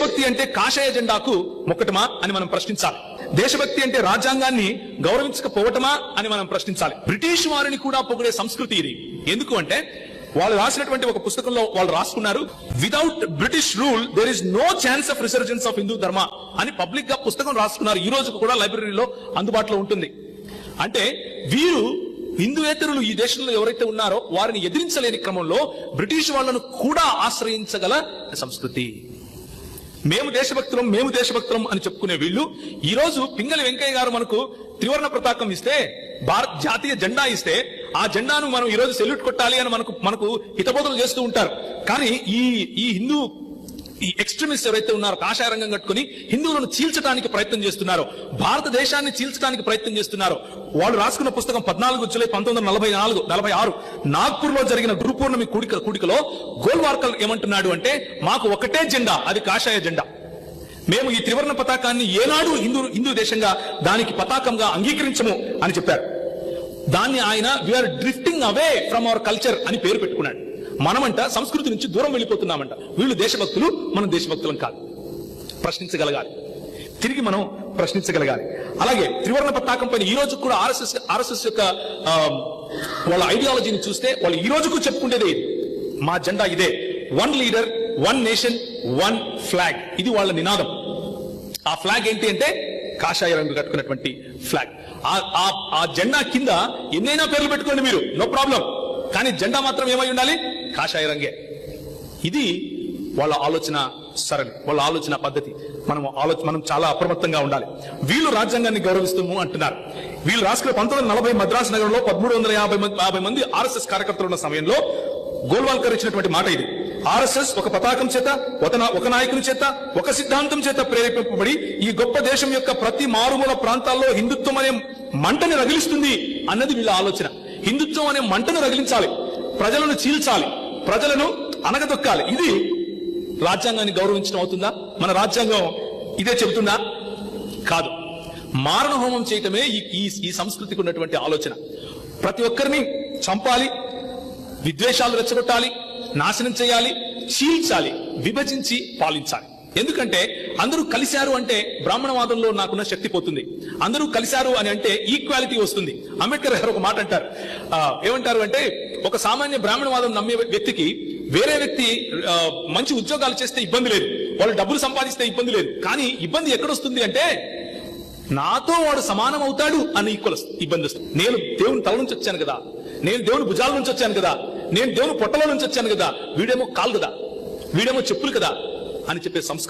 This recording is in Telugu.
దేశభక్తి అంటే కాషాయ జెండాకు మొక్కటమా అని మనం ప్రశ్నించాలి. దేశభక్తి అంటే రాజ్యాంగాన్ని గౌరవించకపోవటమా అని మనం ప్రశ్నించాలి. బ్రిటిష్ వారిని కూడా పొగిడే సంస్కృతి ఇది. ఎందుకు అంటే వాళ్ళు రాసినటువంటి ఒక పుస్తకంలో వాళ్ళు రాసుకున్నారు, without British rule there is no chance of resurgence of Hindu dharma అని పబ్లిక్ గా పుస్తకం రాసుకున్నారు. ఈ రోజు కూడా లైబ్రరీలో అందుబాటులో ఉంటుంది. అంటే వీరు హిందూయేతరులు ఈ దేశంలో ఎవరైతే ఉన్నారో వారిని ఎదిరించలేని క్రమంలో బ్రిటిష్ వాళ్లను కూడా ఆశ్రయించగల సంస్కృతి. మేము దేశభక్తులం అని చెప్పుకునే వీళ్ళు ఈ రోజు పింగళి వెంకయ్య గారు మనకు త్రివర్ణ పతాకం ఇస్తే, భారత జాతీయ జెండా ఇస్తే ఆ జెండాను మనం ఈ రోజు సెల్యూట్ కొట్టాలి అని మనకు హితబోధలు చేస్తూ ఉంటారు. కానీ ఈ హిందూ ఎక్స్ట్రీమిస్ట్ ఎవరైతే ఉన్నారో కాషాయ రంగం కట్టుకుని హిందువులను చీల్చడానికి ప్రయత్నం చేస్తున్నారో, భారతదేశాన్ని చీల్చడానికి ప్రయత్నం చేస్తున్నారో, వాళ్ళు రాసుకున్న పుస్తకం 14 జూలై 1946 నాగ్పూర్ లో జరిగిన గురు పూర్ణమి కూడికలో గోల్వార్కర్ ఏమంటున్నాడు అంటే, మాకు ఒకటే జెండా, అది కాషాయ జెండా. మేము ఈ త్రివర్ణ పతాకాన్ని ఏనాడు హిందూ దేశంగా దానికి పతాకంగా అంగీకరించము అని చెప్పారు. దాన్ని ఆయన we are drifting away from our culture అని పేరు పెట్టుకున్నాడు. మనమంట సంస్కృతి నుంచి దూరం వెళ్ళిపోతున్నామంట. వీళ్ళు దేశభక్తులు, మనం దేశభక్తులం కాదు. ప్రశ్నించగలగాలి, తిరిగి మనం ప్రశ్నించగలగాలి. అలాగే త్రివర్ణ పతాకం పైన ఈ రోజు కూడా ఆర్ఎస్ఎస్ యొక్క వాళ్ళ ఐడియాలజీని చూస్తే వాళ్ళు ఈ రోజుకు చెప్పుకునేదే ఇది, మా జెండా ఇదే, 1 లీడర్ 1 నేషన్ 1 ఫ్లాగ్. ఇది వాళ్ళ నినాదం. ఆ ఫ్లాగ్ ఏంటి అంటే కాషాయ రంగు కట్టుకున్నటువంటి ఫ్లాగ్. ఆ జెండా కింద ఎన్నైనా పేర్లు పెట్టుకోండి మీరు, నో ప్రాబ్లం. కానీ జెండా మాత్రం ఏమై ఉండాలి? కాషాయ రంగే. ఇది వాళ్ళ ఆలోచన సరళి, వాళ్ళ ఆలోచన పద్ధతి. మనం చాలా అప్రమత్తంగా ఉండాలి. వీళ్ళు రాజ్యాంగాన్ని గౌరవిస్తాము అంటున్నారు. వీళ్ళు రాసుకున్న 1940 మద్రాసు నగరంలో 1350 మంది ఆర్ఎస్ఎస్ కార్యకర్తలు ఉన్న సమయంలో గోల్వాల్కర్ ఇచ్చినటువంటి మాట ఇది. ఆర్ఎస్ఎస్ ఒక పతాకం చేత, ఒక నాయకుని చేత, ఒక సిద్ధాంతం చేత ప్రేరేపింపబడి ఈ గొప్ప దేశం యొక్క ప్రతి మారుమూల ప్రాంతాల్లో హిందుత్వం అనే మంటని రగిలిస్తుంది అన్నది వీళ్ళ ఆలోచన. హిందుత్వం అనే మంటను రగిలించాలి, ప్రజలను చీల్చాలి, ప్రజలను అనగదొక్కాలి. ఇది రాజ్యాంగాన్ని గౌరవించడం అవుతుందా? మన రాజ్యాంగం ఇదే చెబుతుందా? కాదు. మారణ హోమం చేయటమే ఈ సంస్కృతికి ఉన్నటువంటి ఆలోచన. ప్రతి ఒక్కరిని చంపాలి, విద్వేషాలు రెచ్చగొట్టాలి, నాశనం చేయాలి, చీల్చాలి, విభజించి పాలించాలి. ఎందుకంటే అందరూ కలిశారు అంటే బ్రాహ్మణవాదంలో నాకున్న శక్తి పోతుంది. అందరూ కలిశారు అని అంటే ఈక్వాలిటీ వస్తుంది. అంబేద్కర్ గారు ఒక మాట అంటారు, ఏమంటారు అంటే, ఒక సామాన్య బ్రాహ్మణవాదం నమ్మే వ్యక్తికి వేరే వ్యక్తి మంచి ఉద్యోగాలు చేస్తే ఇబ్బంది లేదు, వాళ్ళు డబ్బులు సంపాదిస్తే ఇబ్బంది లేదు. కానీ ఇబ్బంది ఎక్కడొస్తుంది అంటే, నాతో వాడు సమానం అవుతాడు అని ఇబ్బంది వస్తుంది. నేను దేవుని తల నుంచి వచ్చాను కదా, నేను దేవుని భుజాల నుంచి వచ్చాను కదా, నేను దేవుని పొట్టలో నుంచి వచ్చాను కదా, వీడేమో కాలు కదా, వీడేమో చెప్పులు కదా అని చెప్పే సంస్కృతి